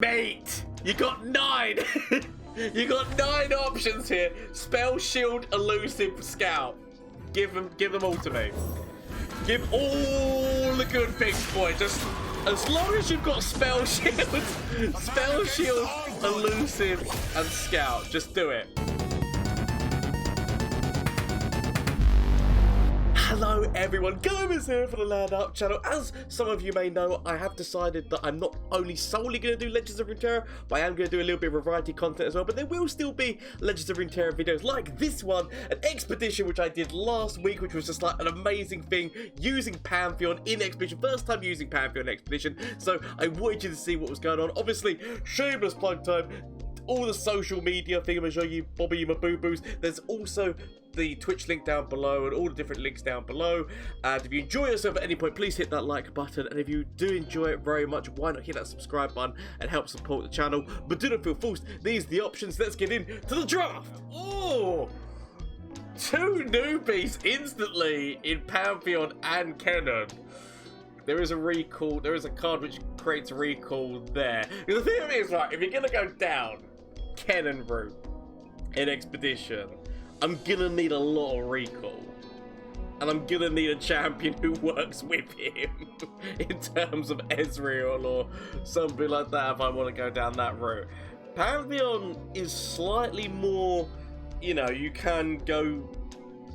Mate, you got 9. You got 9 options here. Spell, shield, elusive, scout. Give them all to me. Give all the good picks, boy. Just as long as you've got spell, shield, elusive, and scout. Just do it. Hello everyone, Gomez here for the Land Up channel. As some of you may know, I have decided that I'm not only solely going to do Legends of Runeterra, but I am going to do a little bit of variety content as well. But there will still be Legends of Runeterra videos like this one, an expedition which I did last week, which was just like an amazing thing, using Pantheon in expedition. First time using Pantheon in expedition, so I wanted you to see what was going on. Obviously, shameless plug time. All the social media thing I'm going to show you, Bobby, my boo-boos. There's also the Twitch link down below and all the different links down below. And if you enjoy yourself at any point, please hit that like button. And if you do enjoy it very much, why not hit that subscribe button and help support the channel? But do not feel forced. These are the options. Let's get into the draft. Oh, 2 newbies instantly in Pantheon and Cannon. There is a recall. There is a card which creates a recall there. The thing is, right, if you're going to go down Cannon route in expedition, I'm gonna need a lot of recall, and I'm gonna need a champion who works with him in terms of Ezreal or something like that if I want to go down that route. Pantheon is slightly more, you know, you can go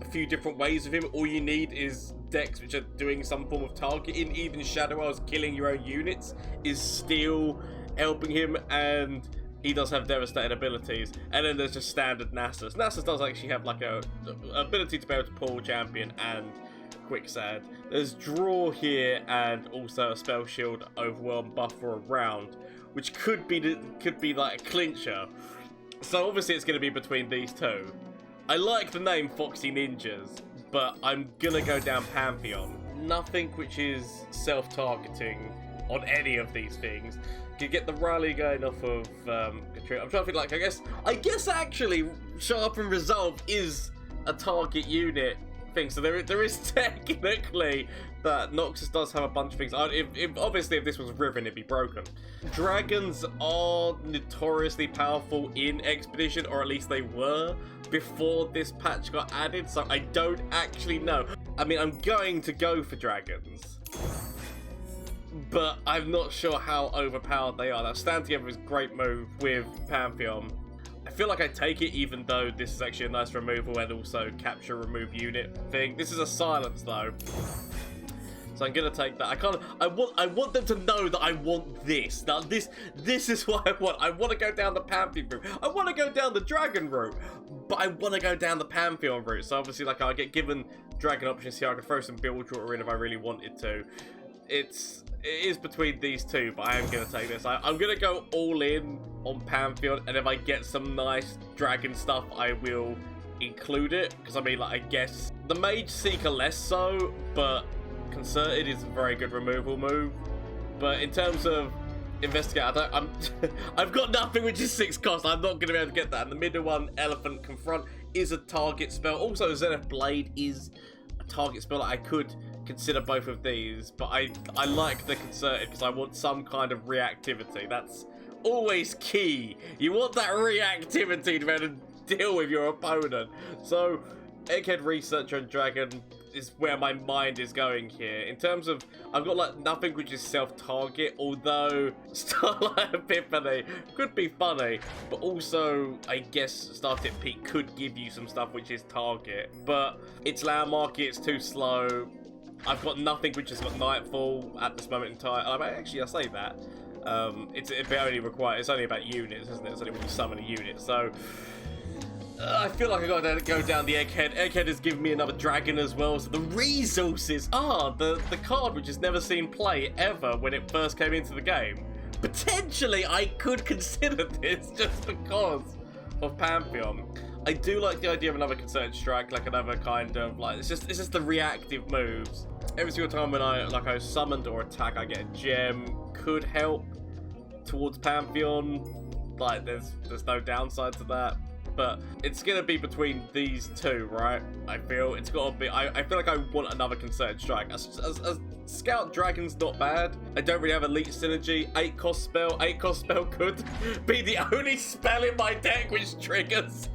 a few different ways with him. All you need is decks which are doing some form of targeting. Even Shadow Isles killing your own units is still helping him, and he does have devastating abilities. And then there's just standard Nasus. Nasus does actually have like a ability to be able to pull champion and quicksand. There's draw here and also a spell shield overwhelm buff for a round, which could be like a clincher. So obviously it's going to be between these two. I like the name Foxy Ninjas, but I'm gonna go down Pantheon. Nothing which is self-targeting on any of these things. You get the rally going off of Katrina. I'm trying to think, like, I guess actually Sharp and Resolve is a target unit thing, so there is technically that Noxus does have a bunch of things. Obviously if this was Riven, it'd be broken. Dragons are notoriously powerful in Expedition, or at least they were before this patch got added, so I don't actually know. I mean, I'm going to go for dragons, but I'm not sure how overpowered they are. Now, Stand Together is a great move with Pantheon. I feel like I take it, even though this is actually a nice removal and also capture remove unit thing. This is a silence though, so I'm gonna take that. I want them to know that I want this. Now this is what I want. I want to go down the Pantheon route. I want to go down the dragon route, but I want to go down the Pantheon route. So obviously, like, I get given dragon options here. I could throw some Bilgewater in if I really wanted to. It is between these two, but I am going to take this. I'm going to go all in on Pantheon, and if I get some nice dragon stuff, I will include it. Because, I mean, like, I guess the Mage Seeker less so, but Concerted is a very good removal move. But in terms of Investigate, I've got nothing which is 6 cost. I'm not going to be able to get that. And the middle one, Elephant Confront, is a target spell. Also, Zenith Blade is a target spell that I could consider both of these, but I like the Concerted because I want some kind of reactivity. That's always key. You want that reactivity to be able to deal with your opponent. So Egghead Researcher and Dragon is where my mind is going here. In terms of, I've got like nothing which is self-target, although Starlight Epiphany could be funny, but also I guess Startip Peak could give you some stuff which is target, but it's landmarky, it's too slow. I've got nothing which has got Nightfall at this moment in time. Actually, I say that. It's only about units, isn't it? It's only when you summon a unit. So I feel like I got to go down the Egghead. Egghead has given me another dragon as well. So the resources are the card which has never seen play ever when it first came into the game. Potentially, I could consider this just because of Pantheon. I do like the idea of another Concerted Strike, like another kind of, like, it's just the reactive moves. Every single time when I summoned or attack, I get a gem. Could help towards Pantheon. Like, there's no downside to that. But it's gonna be between these two, right? I feel it's gotta be. I feel like I want another Concerted Strike. As Scout Dragon's not bad. I don't really have elite synergy. 8 cost spell. 8 cost spell could be the only spell in my deck which triggers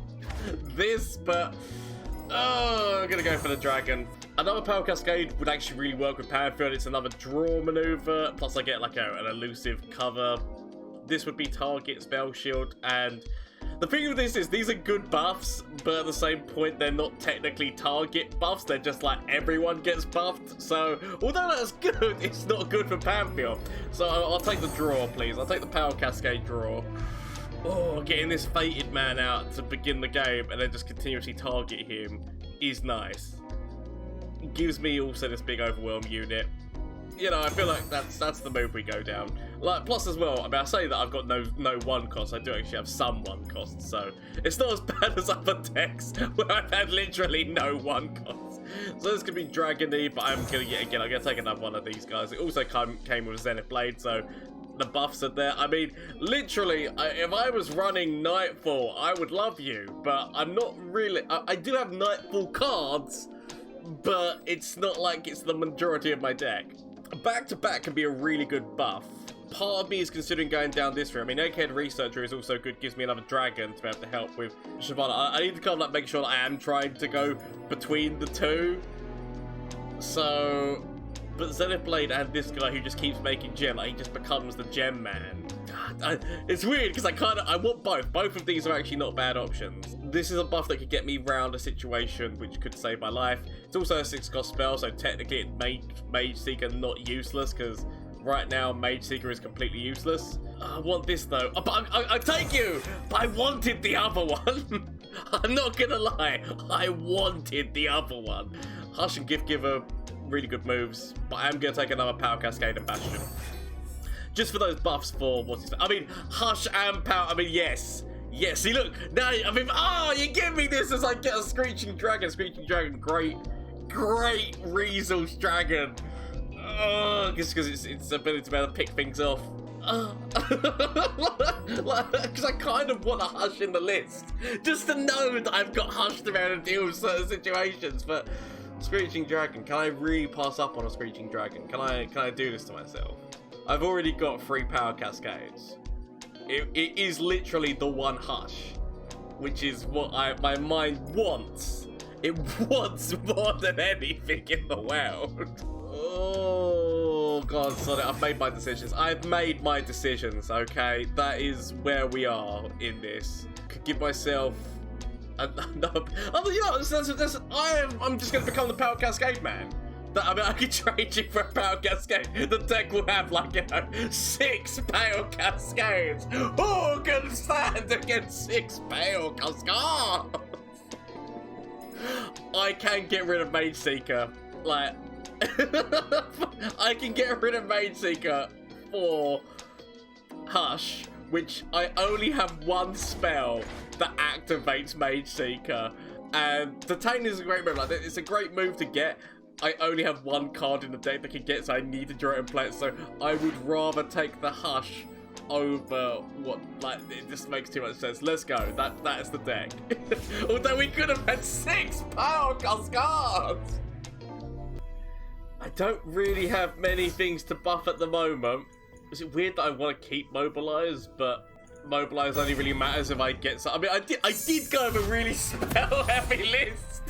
this, but I'm gonna go for the dragon. Another Pale Cascade would actually really work with Pantheon. It's another draw maneuver, plus I get like an elusive cover. This would be target, spell shield, and the thing with this is these are good buffs, but at the same point they're not technically target buffs, they're just like everyone gets buffed. So although that's good, it's not good for Pantheon. So I'll take the draw, please. I'll take the Pale Cascade draw. Oh, getting this Fated man out to begin the game and then just continuously target him is nice. It gives me also this big overwhelm unit. You know, I feel like that's the move we go down. Like, plus as well, I mean, I say that I've got no 1 cost, I do actually have some 1 cost, so it's not as bad as other decks where I've had literally no 1 cost. So this could be Dragon-y, but I'm gonna take another one of these guys. It also came with Zenith Blade, so the buffs are there. I mean, literally, if I was running Nightfall, I would love you, but I'm not really. I do have Nightfall cards, but it's not like it's the majority of my deck. Back-to-back can be a really good buff. Part of me is considering going down this route. I mean, Egghead Researcher is also good, gives me another dragon to be able to help with Shyvana. I need to kind of like make sure that I am trying to go between the two. So, but Zenith Blade and this guy who just keeps making gem, like he just becomes the gem man. It's weird because I want both. Both of these are actually not bad options. This is a buff that could get me round a situation which could save my life. It's also a 6 cost spell, so technically it made Mage Seeker not useless because right now Mage Seeker is completely useless. I want this though. I take you, but I wanted the other one. I'm not gonna lie, I wanted the other one. Hush and Gift Giver, really good moves, but I am gonna take another Pale Cascade and Bastion. Just for those buffs for what's his name. I mean, Hush and Power. I mean, yes. Yes, see, look. Now, I mean, you give me this as I get a Screeching Dragon. Screeching Dragon, great resource dragon. Just because its ability to be able to pick things off. Because I kind of want a Hush in the list. Just to know that I've got Hush to be able to deal with certain situations. But Screeching Dragon, can I really pass up on a Screeching Dragon? Can I do this to myself? I've already got 3 Pale Cascades. It is literally the one Hush, which is what my mind wants. It wants more than anything in the world. Oh, God, sorry, I've made my decisions. I've made my decisions, okay? That is where we are in this. Could give myself... I'm just going to become the Pale Cascade man. I mean, I could trade you for a Pale Cascade. The deck will have, like, 6 Pale Cascades. Who can stand against 6 Pale Cascades? I can get rid of Mage Seeker. Like, I can get rid of Mage Seeker for Hush, which I only have 1 spell that activates Mage Seeker. And Detain is a great move. Like, it's a great move to get. I only have 1 card in the deck that can get, so I need to draw it and play it. So I would rather take the Hush over what, like, it just makes too much sense. Let's go. That is the deck. Although we could have had 6 Pale Cascades. I don't really have many things to buff at the moment. Is it weird that I want to keep Mobilize, but Mobilize only really matters if I get some. I mean, I did go with a really spell-heavy list.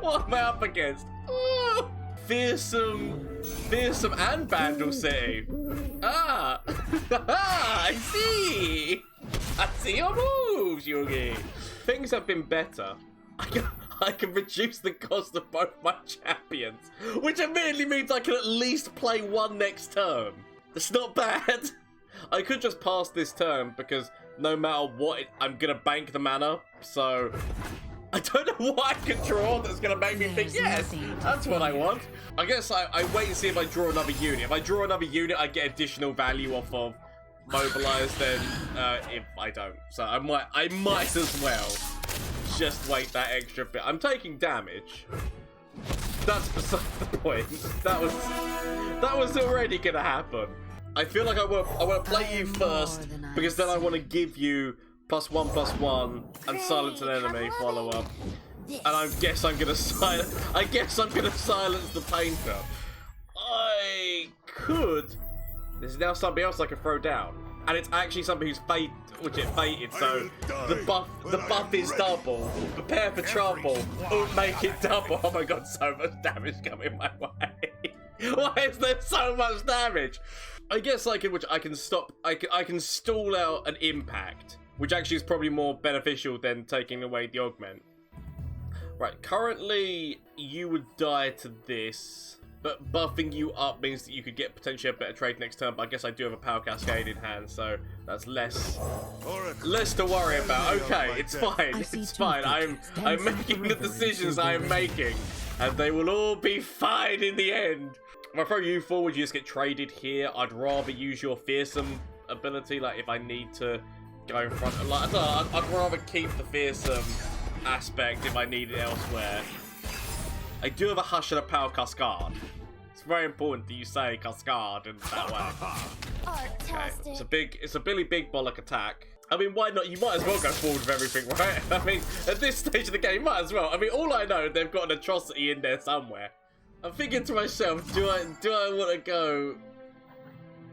What am I up against? Oh, fearsome and Bandle City. I see your moves, Yugi. Things have been better. I can reduce the cost of both my champions, which immediately means I can at least play 1 next turn. It's not bad. I could just pass this turn because no matter what, I'm gonna bank the mana, so I don't know what I can draw that's gonna make me think, yes, that's what I want. I guess I wait and see if I draw another unit. If I draw another unit, I get additional value off of Mobilize, then if I don't. So I might as well just wait that extra bit. I'm taking damage. That's beside the point. That was already gonna happen. I feel like I want to play you first because then I want to give you +1/+1 and silence an enemy follow up. And I guess I'm gonna silence the painter. could... This is now something else I can throw down. And it's actually something who's fated, which it fated, so the buff is double. Prepare for trouble. Don't make it double. Oh my god, so much damage coming my way. Why is there so much damage? I guess I can stall out an impact, which actually is probably more beneficial than taking away the augment. Right, currently you would die to this. But buffing you up means that you could get potentially a better trade next turn, but I guess I do have a Pale Cascade in hand, so that's less to worry about. Okay, it's fine, it's fine. I'm making the decisions I am making, and they will all be fine in the end. If I throw you forward, you just get traded here. I'd rather use your fearsome ability, like if I need to go in front. Like, I'd rather keep the fearsome aspect if I need it elsewhere. I do have a Hush and a Pale Cascade. It's very important that you say Cascade in that way. Okay. It's a Billy Big Bollock attack. I mean, why not? You might as well go forward with everything, right? I mean, at this stage of the game, you might as well. I mean, all I know, they've got an atrocity in there somewhere. I'm thinking to myself, do I want to go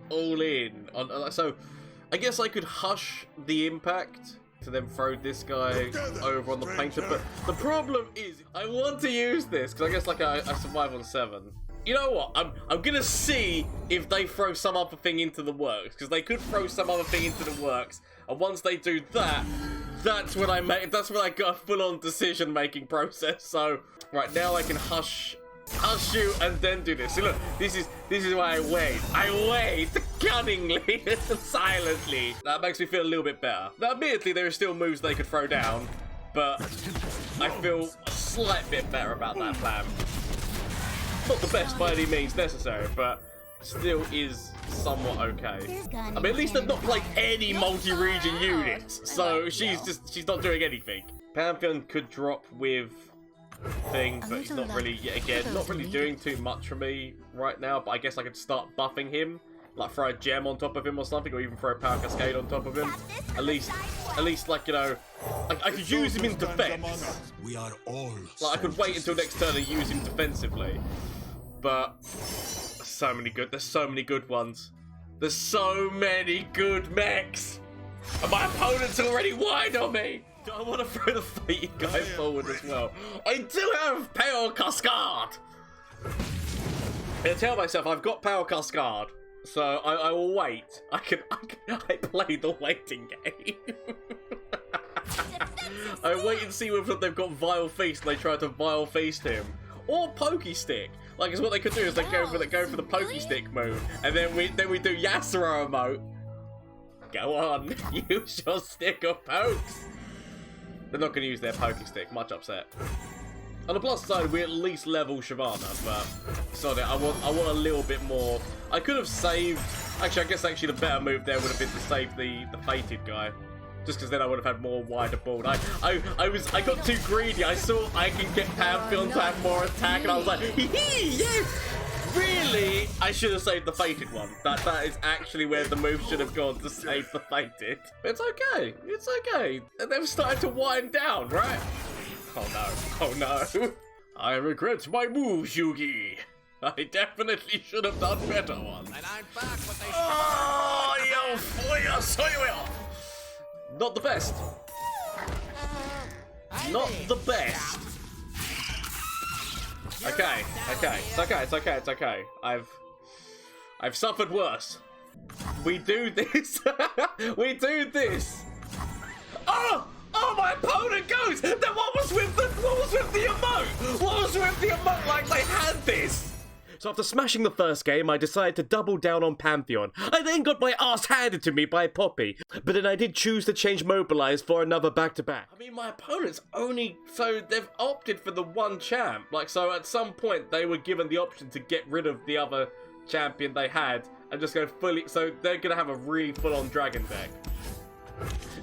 all in? So, I guess I could Hush the impact to then throw this guy over on the painter, but the problem is I want to use this because I guess like I survive on 7. You know what? I'm gonna see if they throw some other thing into the works, because they could throw some other thing into the works, and once they do that, that's when I got a full-on decision-making process. So right now I can hush you and then do this. See, look, this is why I wait. I wait cunningly and silently. That makes me feel a little bit better. Now, admittedly, there are still moves they could throw down, but I feel a slight bit better about that plan. Not the best by any means necessary, but still is somewhat okay. I mean, at least they've not played any multi-region units, so she's not doing anything. Pantheon could drop with thing, but he's not really, yet again, not really doing too much for me right now, but I guess I could start buffing him, like throw a gem on top of him or something, or even throw a Pale Cascade on top of him. At least like, you know, I could use him in defense. We are all like, I could wait until next turn and use him defensively. But there's so many good ones. There's so many good mechs. And my opponent's already wide on me. Do I want to throw the fated guy forward as well? I do have Pale Cascade. I tell myself I've got Pale Cascade, so I will wait. I play the waiting game. I wait and see whether they've got Vile Feast and they try to Vile Feast him, or Pokey Stick. Like, is what they could do is they go for the Pokey Stick move, and then we do Yasura emote. Go on, use your stick of pokes. They're not going to use their Pokey Stick. Much upset. On the plus side, we at least level Shyvana, but sorry, I want a little bit more. I could have saved. Actually, I guess the better move there would have been to save the fated guy, just because then I would have had more wider board. I got too greedy. I saw I can get Pantheon to have more attack, and I was like, hee hee, yes. Really, I should have saved the fated one. That is actually where the move should have gone, to save the fated. It's okay. It's okay. And they've started to wind down, right? Oh no. Oh no. I regret my moves, Yugi. I definitely should have done better ones. And I'm back, but they not the best. Not the best. Okay. It's okay. I've suffered worse. We do this. We do this. Oh, my opponent goes. Then what was with the emote? What was with the emote? Like they had this. So after smashing the first game, I decided to double down on Pantheon. I then got my ass handed to me by Poppy, but then I did choose to change Mobilize for another back-to-back. I mean, my opponents so they've opted for the one champ. Like, so at some point, they were given the option to get rid of the other champion they had and just go fully, so they're going to have a really full-on dragon deck.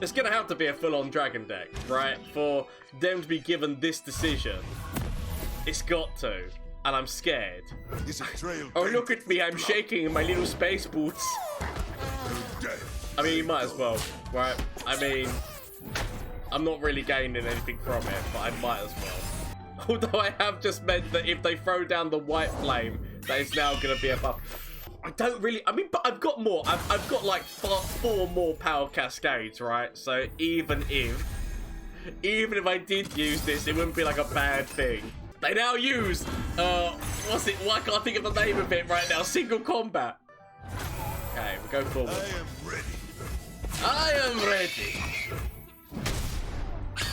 It's going to have to be a full-on dragon deck, right? For them to be given this decision. It's got to. And I'm scared. Oh, look at me, I'm shaking in my little space boots. I mean, you might as well, right? I mean, I'm not really gaining anything from it, but I might as well. Although I have just meant that if they throw down the white flame, that is now going to be a buff. I don't really, I mean, but I've got more. I've got like 4 more Pale Cascades, right? So even if I did use this, it wouldn't be like a bad thing. They now use, what's it, why can't I think of the name of it right now? Single combat. Okay, we'll go forward. I am ready.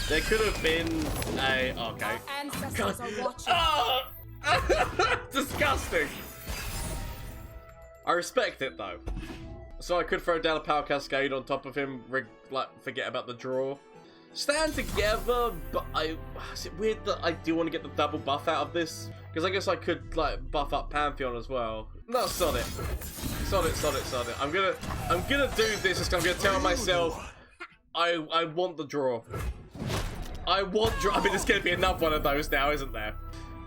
There could have been a, okay. Ancestors are watching. Oh! Disgusting. I respect it though. So I could throw down a Pale Cascade on top of him, like forget about the draw. Stand together, but is it weird that I do want to get the double buff out of this? Because I guess I could like buff up Pantheon as well. No, sod it. Sod it. I'm gonna do this. I'm gonna tell myself I want the draw. I mean, there's gonna be another one of those now, isn't there?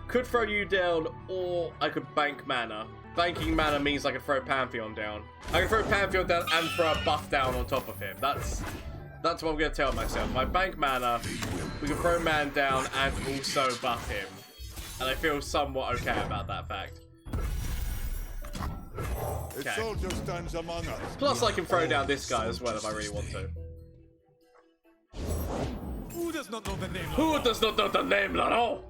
Could throw you down, or I could bank mana. Banking mana means I could throw Pantheon down. I can throw Pantheon down and throw a buff down on top of him. That's what I'm gonna tell myself. My bank mana, we can throw man down and also buff him. And I feel somewhat okay about that fact. Okay. Plus I can throw down this guy as well if I really want to. Who does not know the name? Who does not know the name, Lanners?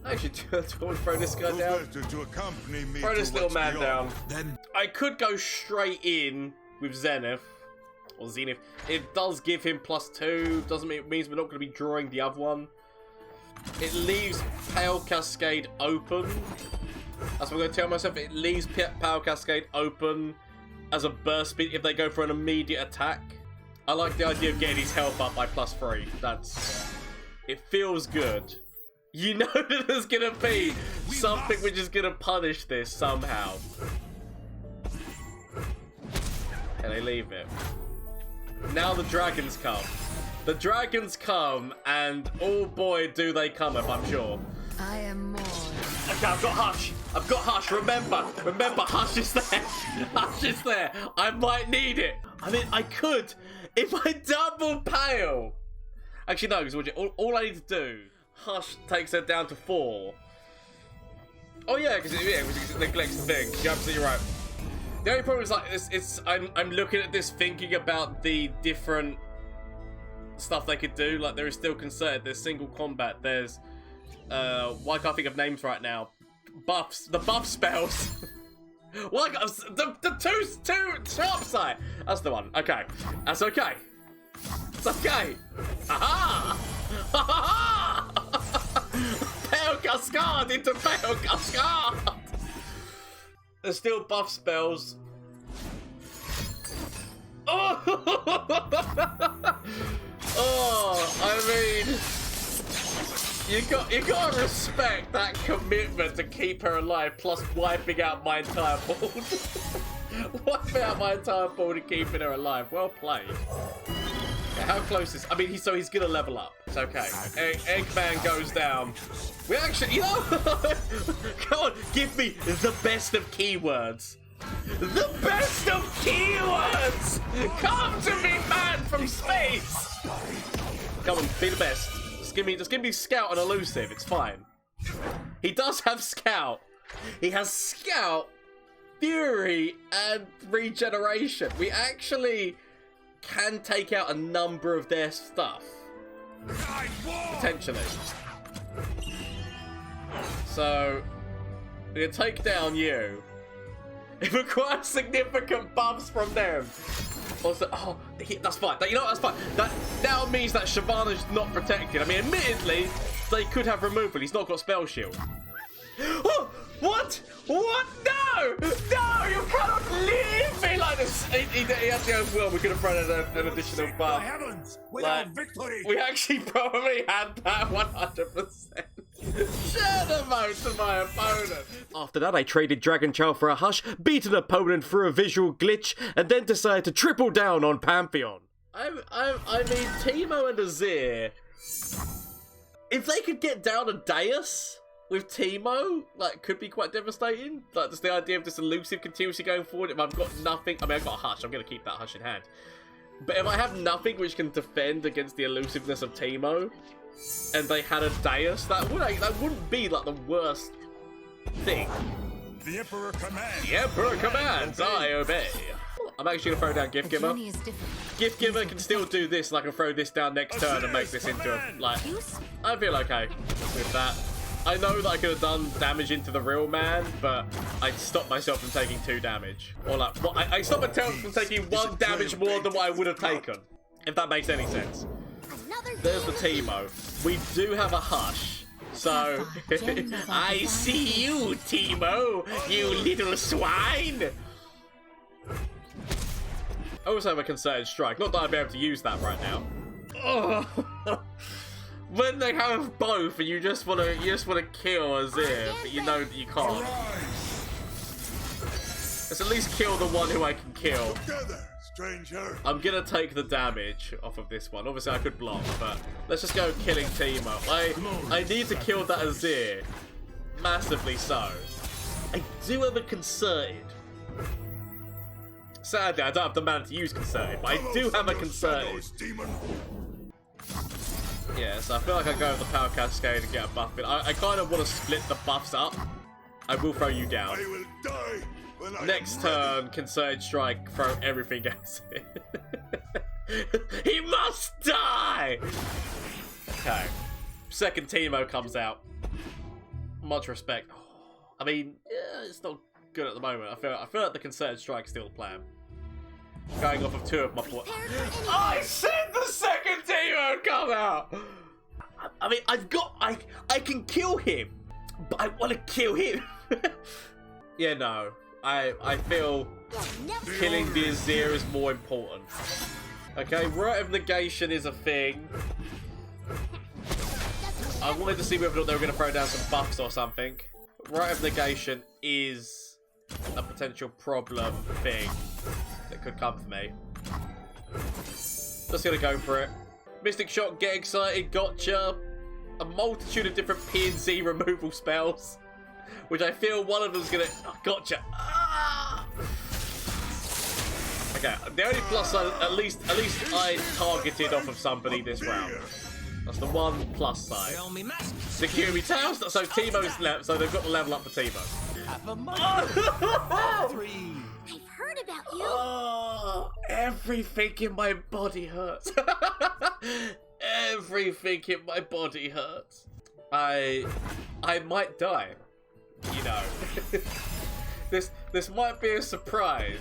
Actually, do I want to throw this guy down? Throw this little man down. I could go straight in with Zenith. Or Zenith. It does give him +2. Doesn't mean it means we're not going to be drawing the other one. It leaves Pale Cascade open. That's what I'm going to tell myself. It leaves Pale Cascade open as a burst speed if they go for an immediate attack. I like the idea of getting his health up by +3. It feels good. You know that there's gonna be something which is gonna punish this somehow. Can they leave it? Now the dragons come. The dragons come, and oh boy, do they come if I'm sure. I am more. Okay, I've got Hush. Remember, Hush is there. Hush is there. I might need it. I mean, I could if I double Pale. Actually, no, because all I need to do. Hush takes her down to 4. Oh yeah, because it neglects the thing. You're absolutely right. The only problem is like I'm looking at this thinking about the different stuff they could do. Like there is still concerted. There's single combat. There's why can't I think of names right now? Buffs. The buff spells. Why the two top side. That's the one. Okay. That's okay. It's okay. Aha! Ha! Pale Cascade into Pale Cascade! There's still buff spells. Oh! Oh, I mean, you gotta respect that commitment to keep her alive, plus wiping out my entire board. Wiping out my entire board and keeping her alive. Well played. Okay, how close is? I mean, he's gonna level up. It's okay. Eggman goes down. We actually, you know, come on, give me the best of keywords. The best of keywords! Come to me, man, from space! Come on, be the best. Just give me Scout and Elusive, it's fine. He does have Scout. He has Scout, Fury, and Regeneration. We actually can take out a number of their stuff. Potentially. So, we can take down you. It requires significant buffs from them. Also, oh, that's fine. You know what? That's fine. That now means that Shyvana's not protected. I mean, admittedly, they could have removal. He's not got spell shield. Oh, what? What? No! No! You cannot leave me like this! He actually goes, well, we could have thrown an additional buff. Heavens, without victory! We actually probably had that 100%. Share the vote to my opponent. After that, I traded Dragon Child for a Hush, beat an opponent through a visual glitch, and then decided to triple down on Pantheon. I mean, Teemo and Azir, if they could get down a Deus with Teemo, like, could be quite devastating. Like, just the idea of this elusive continuously going forward. If I've got nothing, I mean, I've got a Hush. I'm going to keep that Hush in hand. But if I have nothing which can defend against the elusiveness of Teemo, and they had a Deus, that wouldn't be like the worst thing. The Emperor commands. The Emperor commands, I obey. I'm actually gonna throw down Gift Giver. Journey is different. Gift Giver can still do this, and I can throw this down next turn and make this into a, like, I feel okay with that. I know that I could have done damage into the real man, but I stopped myself from taking 2 damage. Or like, well, I stopped myself from taking 1 damage more than what I would have taken. If that makes any sense. There's the Teemo. We do have a Hush. So, I see you, Teemo, you little swine! I also have a Concerted Strike. Not that I'd be able to use that right now. Oh. When they have both, and you just wanna kill Azir, but you know that you can't. Let's at least kill the one who I can kill. Stranger. I'm gonna take the damage off of this one. Obviously I could block, but let's just go killing Teemo. I need to kill that Azir. Massively so. I do have a Concerted. Sadly, I don't have the mana to use Concerted, but I do have a Concerted. Yeah, so I feel like I go with the Pale Cascade and get a buff in. I kind of want to split the buffs up. I will throw you down. I will die when Next turn, Concerted Strike, throw everything else in. He must die! Okay. Second Teemo comes out. Much respect. I mean, yeah, it's not good at the moment. I feel like the Concerted Strike's still the plan. Going off of 2 of my points. I said the second Teemo come out! I mean, I can kill him, but I want to kill him. Yeah, no. I feel killing the Azir is more important. Okay, Rite of Negation is a thing. I wanted to see whether or not they were going to throw down some buffs or something. Rite of Negation is a potential problem thing that could come for me. Just gonna go for it. Mystic Shot, get excited, gotcha. A multitude of different P and Z removal spells, which I feel one of them's gonna. Oh, gotcha. Ah! Okay, the only plus side, at least I targeted off of somebody this round. That's the one plus side. Security Tails, so Teemo's left, so they've got to level up for Teemo. I've heard about you. Oh, everything in my body hurts. Everything in my body hurts. I might die. You know. This might be a surprise,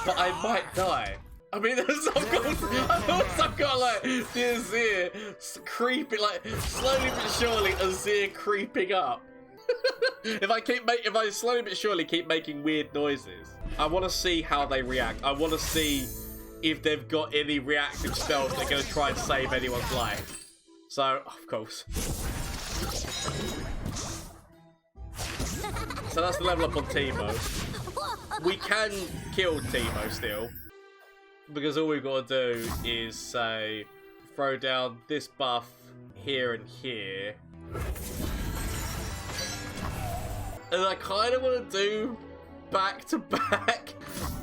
but I might die. I mean, I've also got like the Azir creeping, like slowly but surely Azir creeping up. If I slowly but surely keep making weird noises, I want to see how they react. I want to see if they've got any reactive spells that are going to try and save anyone's life. So, of course. So that's the level up on Teemo. We can kill Teemo still, because all we've got to do is say, throw down this buff here and here. And I kind of want to do back-to-back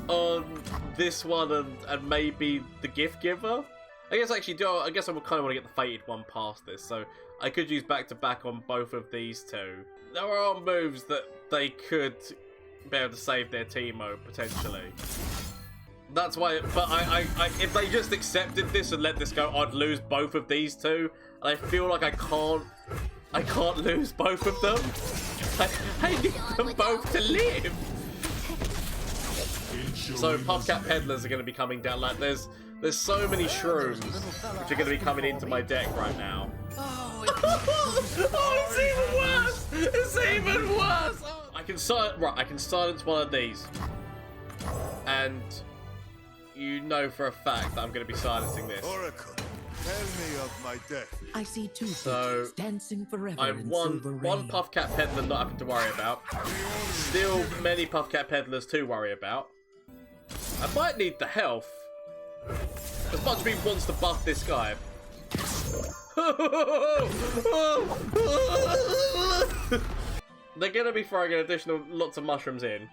on this one and maybe the Gift Giver. I guess actually I guess I would kind of want to get the Fated one past this, so I could use back-to-back on both of these two. There are moves that they could be able to save their Teemo, potentially. That's why, but I if they just accepted this and let this go, I'd lose both of these two. And I feel like I can't lose both of them. I need them both to live. So Puffcat Peddlers are going to be coming down. Like there's so many shrooms which are going to be coming into my deck right now. Oh, it's even worse! It's even worse! I can silence one of these, and you know for a fact that I'm going to be silencing this. Oracle, tell me of my death. I see two So dancing forever. I have one Puffcat Peddler not having to worry about. Still many Puffcat Peddlers to worry about. I might need the health. As much as me wants to buff this guy. They're gonna be throwing an additional lots of mushrooms in.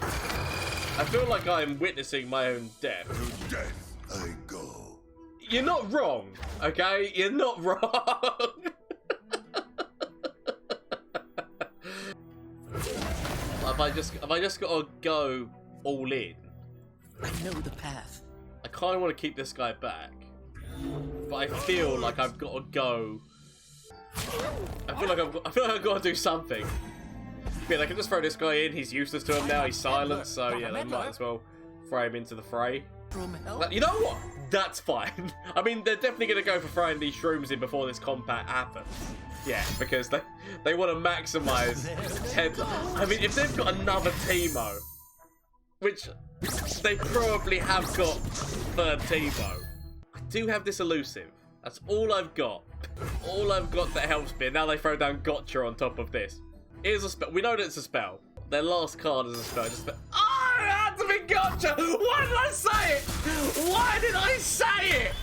I feel like I'm witnessing my own death. To death I go. You're not wrong, okay? You're not wrong. Have I just got to go all in? I know the path. I kind of want to keep this guy back, but I feel like I've got to go. I feel like I've got to do something. I mean, I can just throw this guy in. He's useless to him now. He's silenced, so yeah, they might as well throw him into the fray. You know what? That's fine. I mean, they're definitely going to go for throwing these shrooms in before this combat happens. Yeah, because they want to maximise head. I mean, if they've got another Teemo, which they probably have got third Teemo, I do have this elusive. That's all I've got. All I've got that helps me. And now they throw down Gotcha on top of this. Here's a spell. We know that it's a spell. Their last card is a spell. It's a spell. Oh, it had to be Gotcha! Why did I say it? Why did I say it?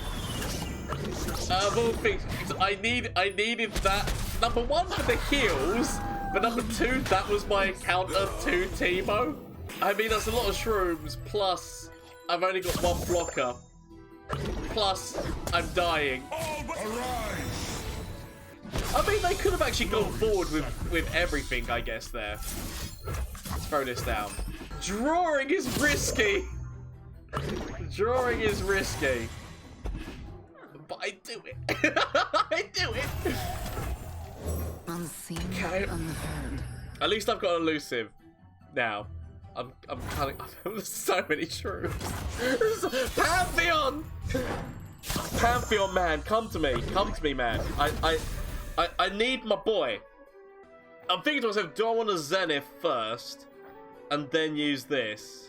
Of all things, I needed that. Number one for the heals, but number two, that was my counter to Teemo. I mean, that's a lot of shrooms, plus I've only got one blocker. Plus, I'm dying. I mean, they could have actually gone forward with everything, I guess, there. Let's throw this down. Drawing is risky. Drawing is risky. But I do it. I do it. Unseen, Okay. unheard. At least I've got an elusive. Now, I'm cutting. There's so many shrooms. Pantheon! Pantheon, man, come to me, man. I need my boy. I'm thinking to myself, do I want to Zenith first and then use this?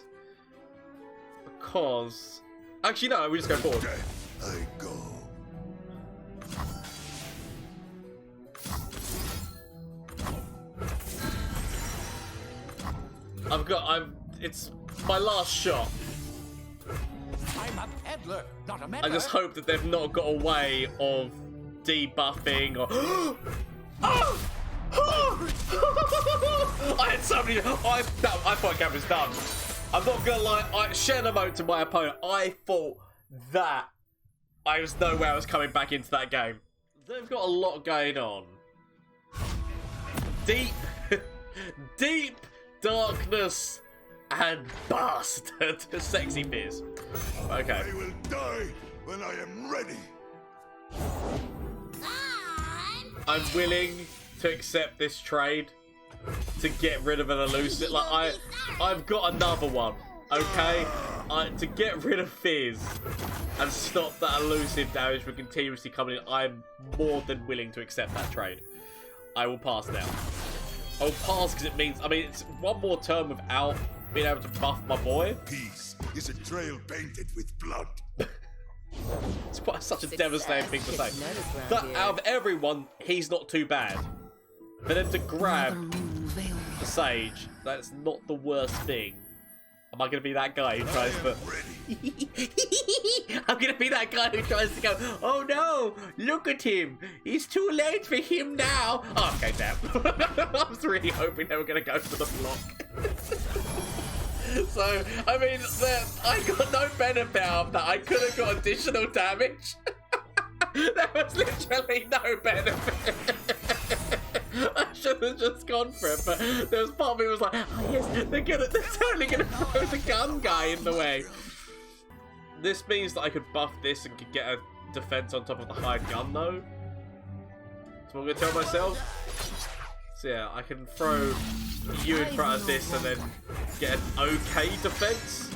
Because actually no, we just go forward. I go. It's my last shot. I'm a peddler, not a meddler. I just hope that they've not got a way of debuffing or... I had so many... I thought Gab was done. I'm not gonna lie, I shared a moat to my opponent. I thought that I was nowhere I was coming back into that game. They've got a lot going on. Deep darkness and bastard sexy fizz. Okay. I will die when I am ready. I'm willing to accept this trade to get rid of an elusive. Like I've got another one. Okay, to get rid of fizz and stop that elusive damage from continuously coming in. I'm more than willing to accept that trade. I will pass now. I'll pass because it means, I mean, it's one more turn without being able to buff my boy. Peace is a trail painted with blood. It's quite such a devastating thing to say. That out of everyone, he's not too bad. But then to grab the Sage, that's not the worst thing. Am I going to be that guy who tries to... I'm going to be that guy who tries to go, oh no, look at him. It's too late for him now. Oh, okay, damn. I was really hoping they were going to go for the block. So, I mean, I got no benefit out of that. I could have got additional damage. There was literally no benefit. I should have just gone for it, but there was part of me was like, oh yes, they're totally gonna throw the gun guy in the way. This means that I could buff this and could get a defense on top of the hired gun though. So I'm gonna tell myself. So yeah, I can throw you in front of this and then get an okay defense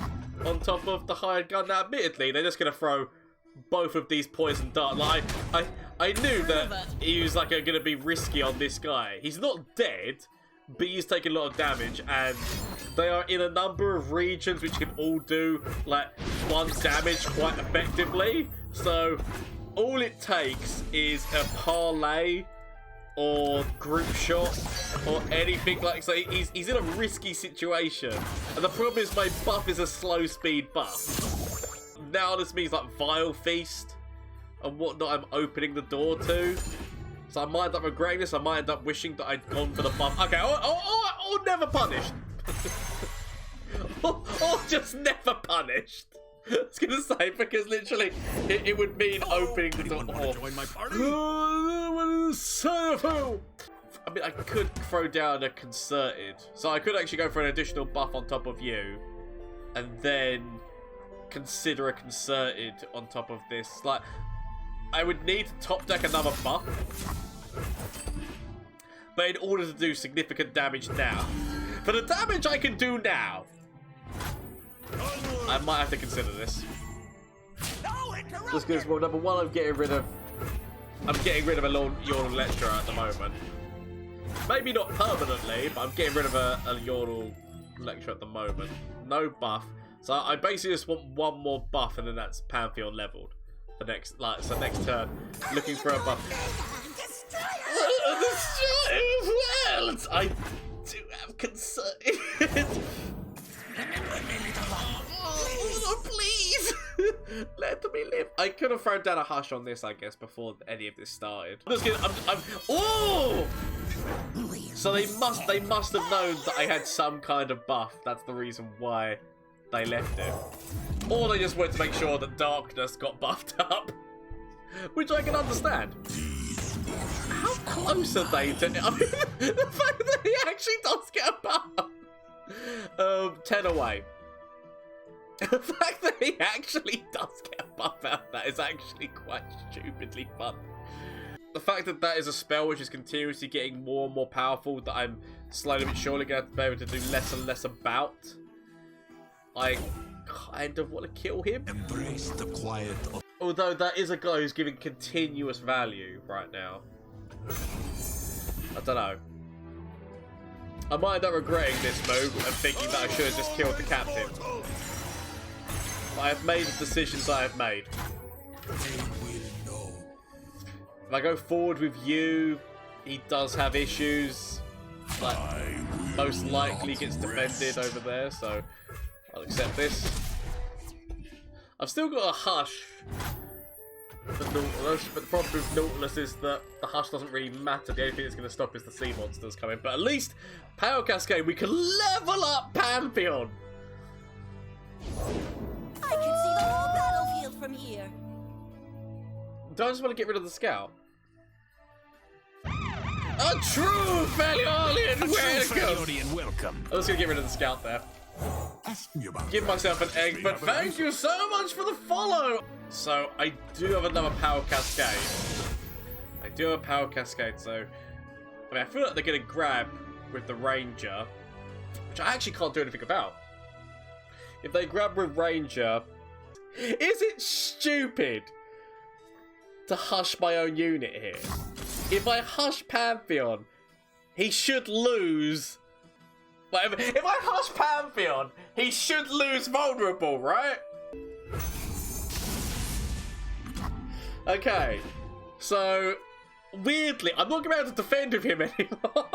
on top of the hired gun. Now admittedly, they're just gonna throw both of these poison darts. Like I knew that he was like going to be risky on this guy. He's not dead, but he's taking a lot of damage, and they are in a number of regions which can all do like one damage quite effectively. So all it takes is a parlay or group shot or anything like so. He's in a risky situation, and the problem is my buff is a slow speed buff. Now this means like Vile Feast and whatnot I'm opening the door to. So I might end up regretting this. I might end up wishing that I'd gone for the buff. Okay, or never punished. or just never punished. I was going to say, because literally it would mean opening the door. Join my party? I mean, I could throw down a concerted. So I could actually go for an additional buff on top of you. And then consider a concerted on top of this. Like, I would need to top deck another buff. But in order to do significant damage now. For the damage I can do now, I might have to consider this. Just because, well, number one, I'm getting rid of a Yordle Lecturer at the moment. Maybe not permanently, but I'm getting rid of a Yordle Lecturer at the moment. No buff. So I basically just want one more buff, and then that's Pantheon leveled. For next, so next turn, looking for a buff. Well, I do have concern. Oh, please, let me live. I could have thrown down a hush on this, I guess, before any of this started. I'm just kidding. Oh! So they must have known that I had some kind of buff. That's the reason why they left it. Or they just wanted to make sure that darkness got buffed up, which I can understand. How close are they to? I mean, the fact that he actually does get a buff. 10 away. The fact that he actually does get a buff out of that is actually quite stupidly fun. The fact that that is a spell which is continuously getting more and more powerful, that I'm slowly but surely going to be able to do less and less about. I kind of want to kill him. Embrace the quiet of... Although that is a guy who's giving continuous value right now. I don't know. I might end up regretting this move and thinking that I should have just killed the captain. But I have made the decisions I have made. If I go forward with you, he does have issues. Like, most likely gets defended over there, so I'll accept this. I've still got a hush for Nautilus, but the problem with Nautilus is that the hush doesn't really matter. The only thing that's going to stop is the sea monsters coming. But at least Pale Cascade, we can level up Pantheon. I can see the whole battlefield from here. Do I just want to get rid of the scout? A true Feliolian welcome! I'm just going to get rid of the scout there. Give myself an egg, but thank you so much for the follow! So, I do have another Power Cascade. I do have a Power Cascade, so... I mean, I feel like they're going to grab with the Ranger, which I actually can't do anything about. If they grab with Ranger... Is it stupid to hush my own unit here? If I hush Pantheon, he should lose... But if I hush Pantheon, he should lose vulnerable, right? Okay, so weirdly, I'm not going to be able to defend with him anymore.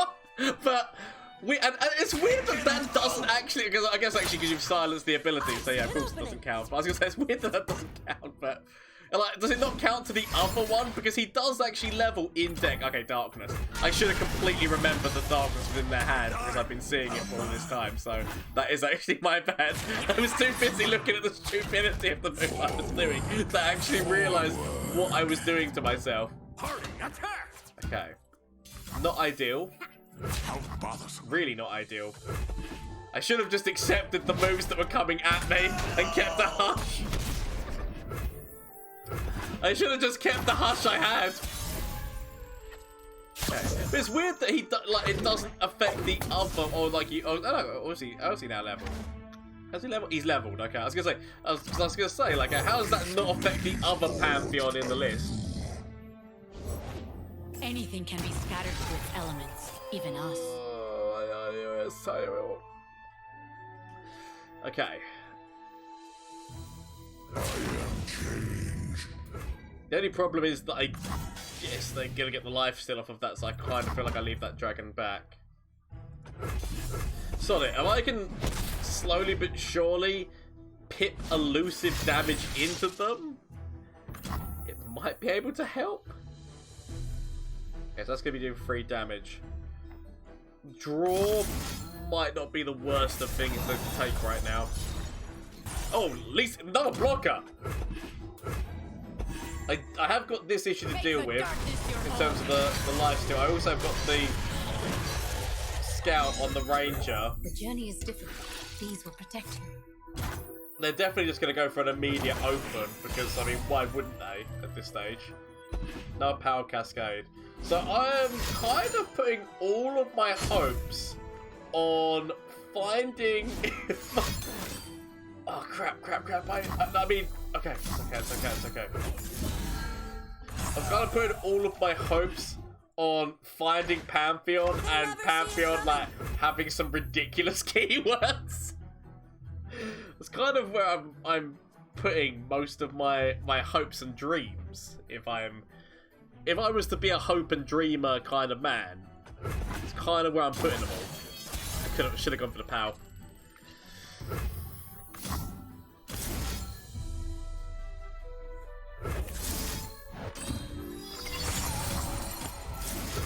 But and it's weird that that doesn't actually, because I guess actually because you've silenced the ability, so yeah, of course it doesn't count. But I was going to say it's weird that that doesn't count, but like, does it not count to the other one? Because he does actually level in deck. Okay, darkness. I should have completely remembered the darkness was in their hand because I've been seeing it for all this time. So that is actually my bad. I was too busy looking at the stupidity of the move I was doing to actually realise what I was doing to myself. Okay. Not ideal. Really not ideal. I should have just accepted the moves that were coming at me and kept a hush. I should have just kept the hush I had. Okay. But it's weird that it doesn't affect the other, or like you. Oh no, how is he now leveled? How's he leveled? He's leveled. Okay, I was gonna say, like, how does that not affect the other Pantheon in the list? Anything can be scattered to its elements, even us. Okay. The only problem is that I guess they're gonna get the life steal off of that, so I kind of feel like I leave that dragon back. Sorry, if I can slowly but surely pip elusive damage into them, it might be able to help. Okay, so that's gonna be doing 3 damage. Draw might not be the worst of things to take right now. Oh, at least another blocker! I have got this issue to deal with in terms of the lifesteal. I also have got the scout on the ranger. The journey is difficult. These will protect you. They're definitely just going to go for an immediate open because, I mean, why wouldn't they at this stage? No Pale Cascade. So I'm kind of putting all of my hopes on finding... Oh, crap. I mean, okay, it's okay. I'm kind of putting all of my hopes on finding Pantheon and Pantheon, like, having some ridiculous keywords. That's kind of where I'm putting most of my hopes and dreams. If I was to be a hope and dreamer kind of man, it's kind of where I'm putting them all. I should have gone for the POW.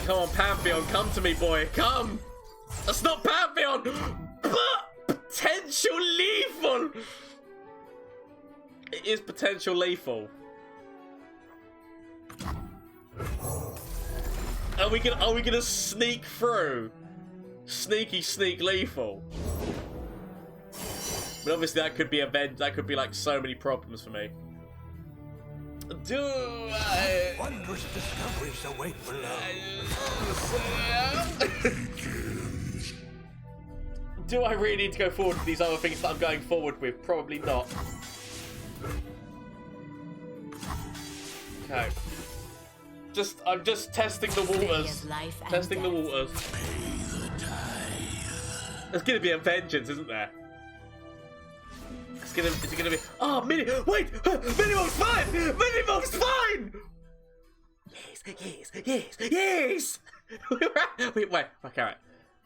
Come on, Pantheon, come to me, boy, come! That's not Pantheon! Potential lethal! It is potential lethal. Are we gonna sneak through? Sneak lethal. But obviously that could be that could be like so many problems for me. Wondrous discoveries await below. Do I really need to go forward with these other things that I'm going forward with? Probably not. Okay. I'm just testing the waters. Testing the waters. There's gonna be a vengeance, isn't there? Is it gonna be? Oh, wait! Minimum's fine! Minimum's fine! Yes! wait, okay.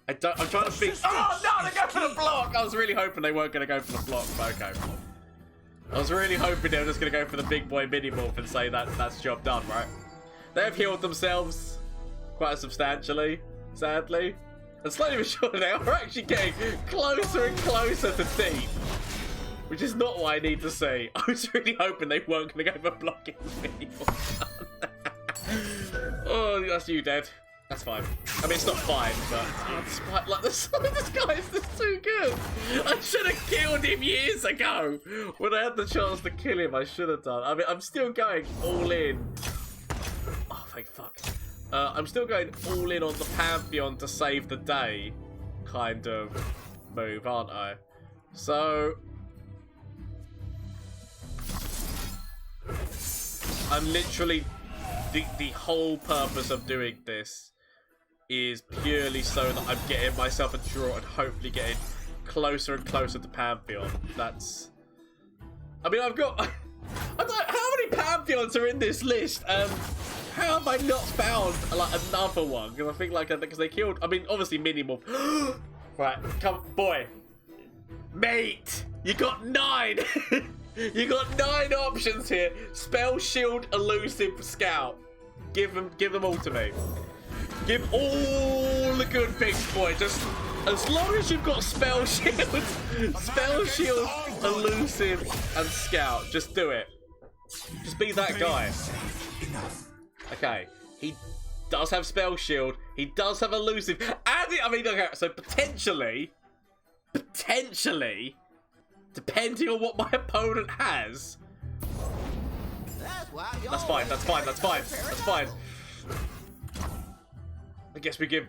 I'm trying to think. Oh no, they go for the block! I was really hoping they weren't gonna go for the block, but okay. I was really hoping they were just gonna go for the big boy mini morph and say that's job done, right? They've healed themselves quite substantially, sadly. And slowly but surely they are actually getting closer and closer to deep. Which is not what I need to see. I was really hoping they weren't going to go for blocking me. Oh, that's you, Dead. That's fine. I mean, it's not fine, but despite, like, this guy is just too good. I should have killed him years ago. When I had the chance to kill him, I should have done. I mean, I'm still going all in. Oh, thank fuck. I'm still going all in on the Pantheon to save the day kind of move, aren't I? So... I'm literally... The whole purpose of doing this is purely so that I'm getting myself a draw and hopefully getting closer and closer to Pantheon. That's... I mean, I've got... I'm like, how many Pantheons are in this list? How have I not found, like, another one? Because I think, like, because they killed... I mean, obviously, minimal. Right, come... Boy. Mate! You got 9! You got 9 options here. Spell, shield, elusive, scout. Give them all to me. Give all the good things, boy. Just as long as you've got spell, shield, elusive, and scout. Just do it. Just be that guy. Okay. He does have spell shield. He does have elusive. And I mean, okay. So potentially, depending on what my opponent has. That's fine. I guess we give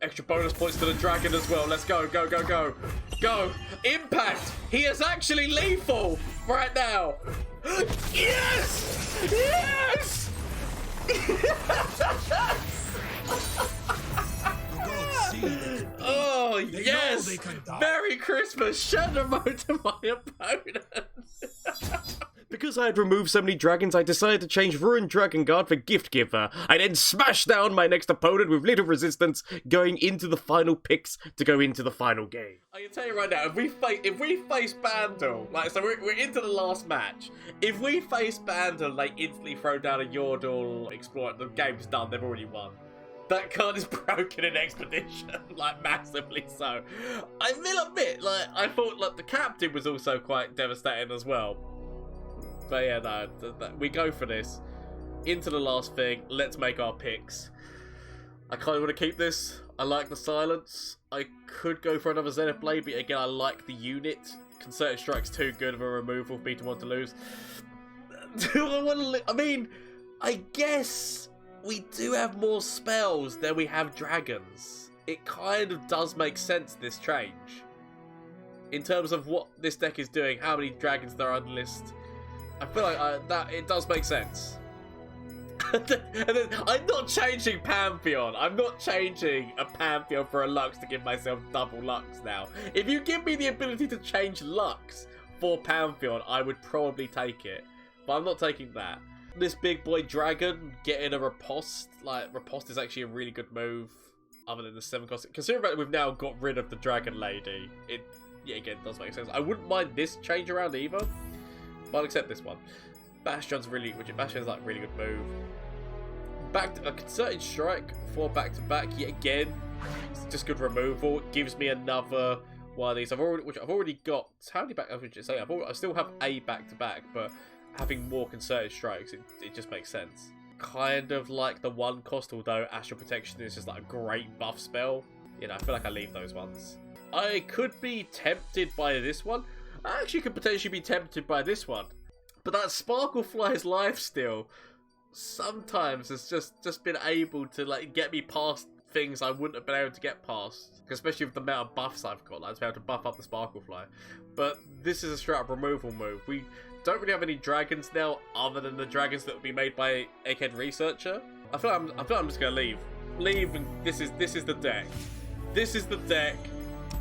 extra bonus points to the dragon as well. Let's go. Go. Impact. He is actually lethal right now. Yes! Oh, yes! Merry Christmas! Shadow mode to my opponent! Because I had removed so many dragons, I decided to change Ruined Dragon Guard for Gift Giver. I then smashed down my next opponent with little resistance, going into the final picks to go into the final game. I can tell you right now, if we face Bandle, like, so we're into the last match. If we face Bandle, they instantly throw down a Yordle exploit, the game's done, they've already won. That card is broken in Expedition, like, massively so. I will admit, like, I thought, like, the captain was also quite devastating as well. But yeah, no, we go for this. Into the last thing, let's make our picks. I kind of want to keep this. I like the silence. I could go for another Zenith Blade, but again, I like the unit. Concerted Strike's too good of a removal for me to want to lose. Do I want to I mean, I guess we do have more spells than we have dragons. It kind of does make sense, this change. In terms of what this deck is doing, how many dragons there are on the list. I feel like that it does make sense. And then, I'm not changing Pantheon. I'm not changing a Pantheon for a Lux to give myself double Lux now. If you give me the ability to change Lux for Pantheon, I would probably take it. But I'm not taking that. This big boy dragon getting a riposte. Like, riposte is actually a really good move. Other than the 7 cost. Considering that we've now got rid of the dragon lady, it, yeah, again, does make sense. I wouldn't mind this change around either. But I'll accept this one. Bastion's like really good move. Back to a Concerted Strike for back-to-back yet again. It's just good removal. It gives me another one of these. I've already got how many back? I still have a back-to-back, but having more Concerted Strikes, it just makes sense. Kind of like the 1 cost, although Astral Protection is just like a great buff spell. You know, I feel like I leave those ones. I could be tempted by this one. I actually could potentially be tempted by this one. But that Sparkle Fly's lifesteal sometimes has just been able to like get me past things I wouldn't have been able to get past. Especially with the amount of buffs I've got. Like, to be able to buff up the Sparkle Fly. But this is a straight up removal move. We don't really have any dragons now other than the dragons that would be made by Egghead Researcher. I feel like I'm just gonna leave. Leave, and this is the deck. This is the deck.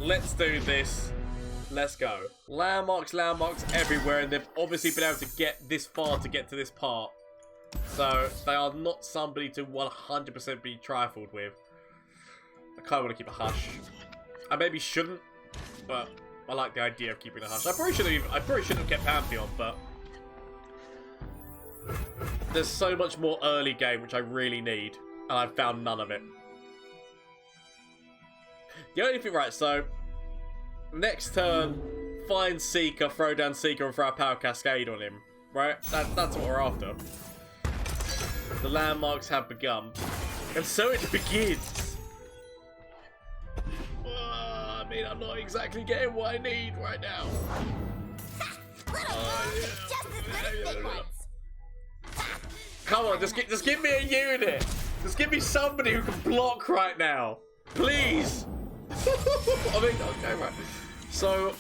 Let's do this. Let's go. Landmarks everywhere, and they've obviously been able to get this far to get to this part. So, they are not somebody to 100% be trifled with. I kind of want to keep a hush. I maybe shouldn't, but I like the idea of keeping a hush. I probably shouldn't have kept Pantheon, but there's so much more early game which I really need, and I've found none of it. The only thing, right, so next turn, find Seeker, throw down Seeker, and throw a Pale Cascade on him. Right? That's what we're after. The landmarks have begun. And so it begins. I mean, I'm not exactly getting what I need right now. Come on, just give me a unit. Just give me somebody who can block right now. Please. I mean, okay, right. So,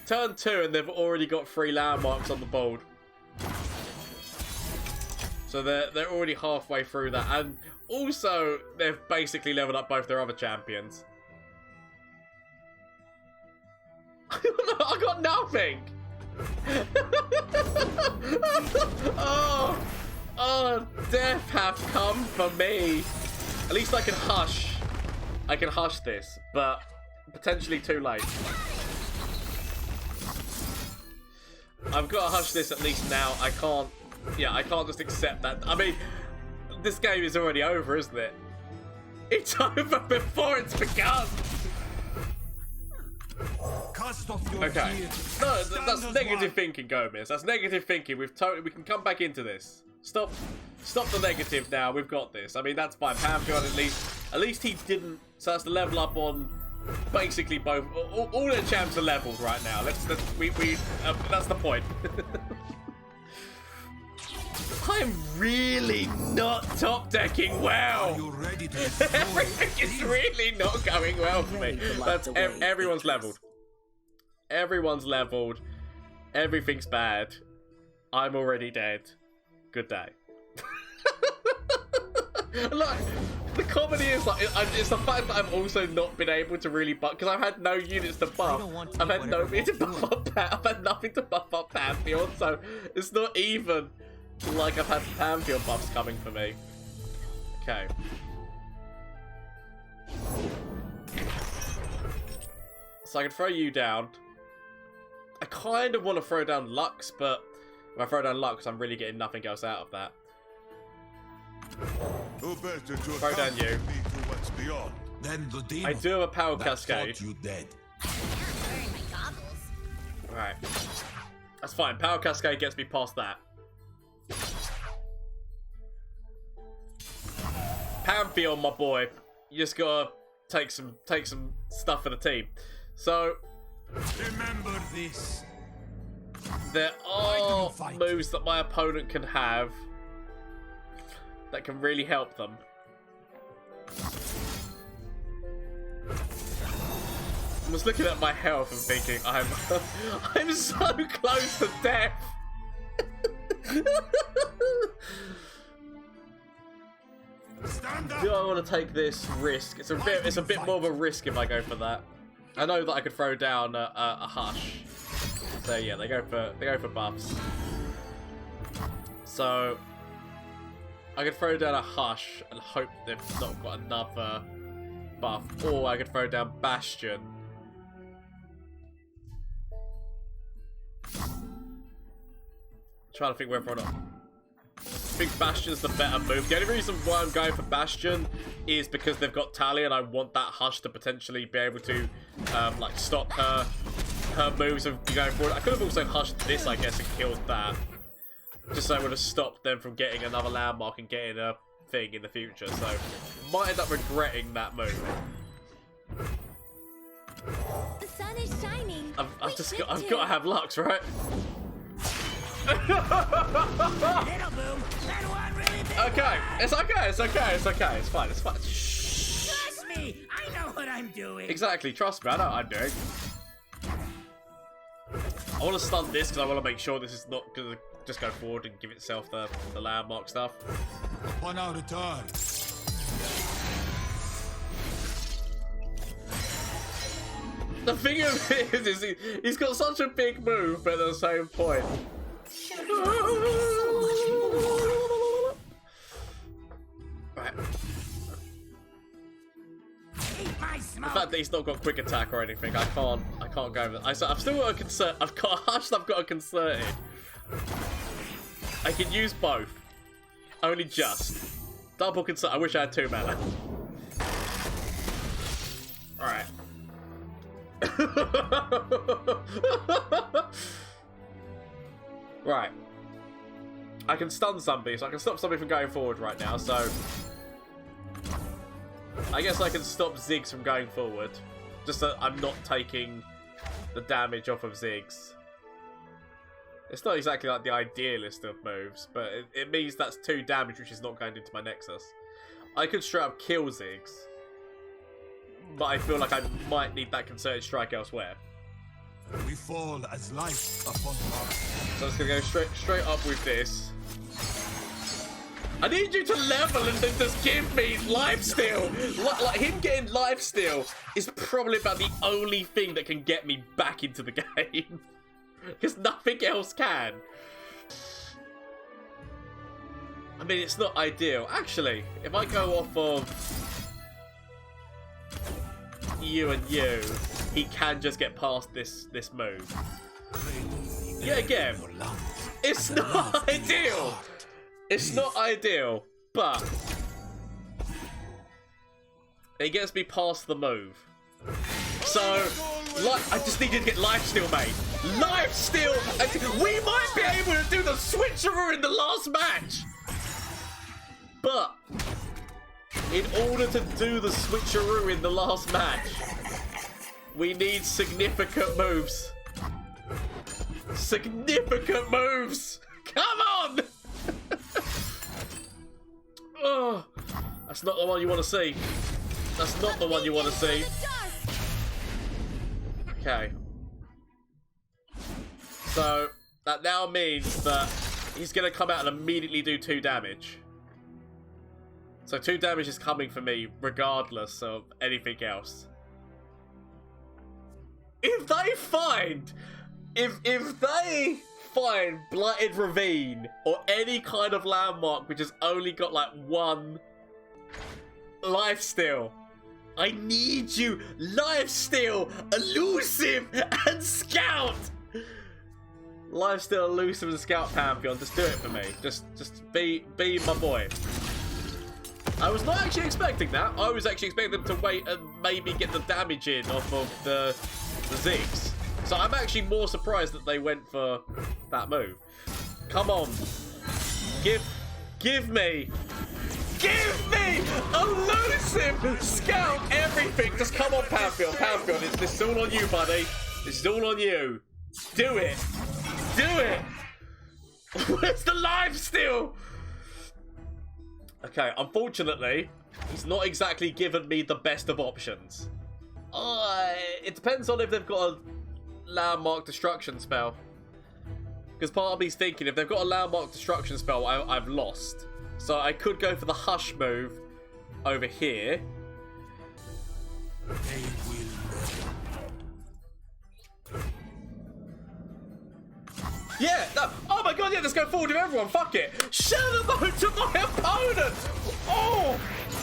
turn 2 and they've already got 3 landmarks on the board. So they're already halfway through that, and also they've basically leveled up both their other champions. I got nothing. oh, death hath come for me. At least I can hush. I can hush this, but potentially too late. I've got to hush this at least now. I can't just accept that. I mean, this game is already over, isn't it? It's over before it's begun. Okay. No, that's negative thinking, Gomez. That's negative thinking. We can come back into this. Stop the negative now. We've got this. I mean, that's fine. Pantheon, at least he didn't. So that's the level up on basically both. All their champs are leveled right now. That's the point. I'm really not top decking well. Are you ready to everything is really not going well for me. That's everyone's leveled. Everyone's leveled. Everything's bad. I'm already dead. Good day. Look, the comedy is like it's the fact that I've also not been able to really buff because I've had no units to buff. I've had nobody to buff up. I've had nothing to buff up Pantheon, so it's not even like I've had Pantheon buffs coming for me. Okay. So I can throw you down. I kind of want to throw down Lux, but if I throw down Lux, I'm really getting nothing else out of that. Throw down you. Then the demon I do have a Pale Cascade. you dead. Right. That's fine. Pale Cascade gets me past that. Pantheon, my boy. You just gotta take some stuff for the team. So Remember this. there are moves that my opponent can have that can really help them. I was looking at my health and thinking, I'm so close to death. Do I want to take this risk? It's a bit more of a risk if I go for that. I know that I could throw down a hush. So yeah, they go for buffs. So I could throw down a hush and hope they've not got another buff, or I could throw down Bastion. Trying to think whether or not I think Bastion's the better move. The only reason why I'm going for Bastion is because they've got Tally, and I want that hush to potentially be able to like stop her moves of going forward. I could have also hushed this, I guess, and killed that, just so it would have stopped them from getting another landmark and getting a thing in the future. So might end up regretting that move. The sun is shining. I've got to have Lux, right? Okay, it's okay, it's fine. Trust me, I know what I'm doing. Exactly, trust me, I know what I'm doing. I want to stun this because I want to make sure this is not going to just go forward and give itself the landmark stuff. Upon our return. The thing of it is he's got such a big move, but at the same point. Right. The fact that he's not got quick attack or anything, I can't go with it. I've still got a concert. I've got a hush. I've got a concerted. I can use both. Only just double concert. I wish I had 2 mana. All right. Right. I can stun somebody, so I can stop somebody from going forward right now, so I guess I can stop Ziggs from going forward. Just that I'm not taking the damage off of Ziggs. It's not exactly like the idealist of moves, but it means that's 2 damage which is not going into my Nexus. I could straight up kill Ziggs, but I feel like I might need that concerted strike elsewhere. We fall as light upon light. So I'm just gonna go straight up with this. I need you to level and then just give me lifesteal. Like him getting lifesteal is probably about the only thing that can get me back into the game. Because nothing else can. I mean, it's not ideal. Actually, if I go off of you and you, he can just get past this move. Yeah, again, it's not ideal. It's not ideal, but it gets me past the move. So, I just needed to get lifesteal, mate. Lifesteal! We might be able to do the switcheroo in the last match! But, in order to do the switcheroo in the last match, we need significant moves. Significant moves! Come on! Oh, that's not the one you want to see. That's not the one you want to see. Okay. So, that now means that he's going to come out and immediately do 2 damage. So 2 damage is coming for me regardless of anything else. If they find... If they find Blighted Ravine or any kind of landmark which has only got like 1 lifesteal, I need you, lifesteal, elusive, and scout. Lifesteal, elusive, and scout Pantheon. Just do it for me. Just be my boy. I was not actually expecting that. I was actually expecting them to wait and maybe get the damage in off of the Ziggs. So I'm actually more surprised that they went for that move. Come on. Give me Give me elusive scout everything. Just come on, Pantheon. Pantheon, this is all on you, buddy. This is all on you. Do it. Do it. Where's the life steal? Okay, unfortunately, he's not exactly given me the best of options. It depends on if they've got a landmark destruction spell. Because part of me's thinking, if they've got a landmark destruction spell, I've lost. So I could go for the hush move over here. They will. Yeah, no. Oh my god, yeah, let's go forward with everyone, fuck it. Shadow mode to my opponent! Oh,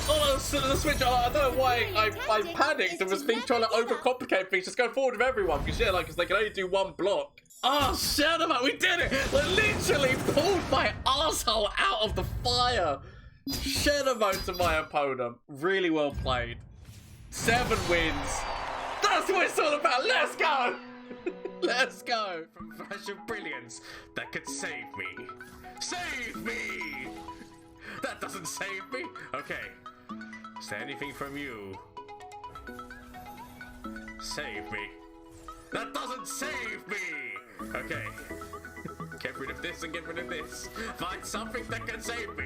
the switch, I don't know why I panicked and was trying to overcomplicate things. Just go forward with everyone, because yeah, like, cause they can only do one block. Oh, Shadow mode, we did it! Like, literally pulled my asshole out of the fire. Shadow mode to my opponent. Really well played. 7 wins. That's what it's all about, let's go! Let's go! From flash of brilliance that could save me. Save me! That doesn't save me. Okay. Is there anything from you? Save me. That doesn't save me! Okay. Get rid of this and get rid of this. Find something that can save me.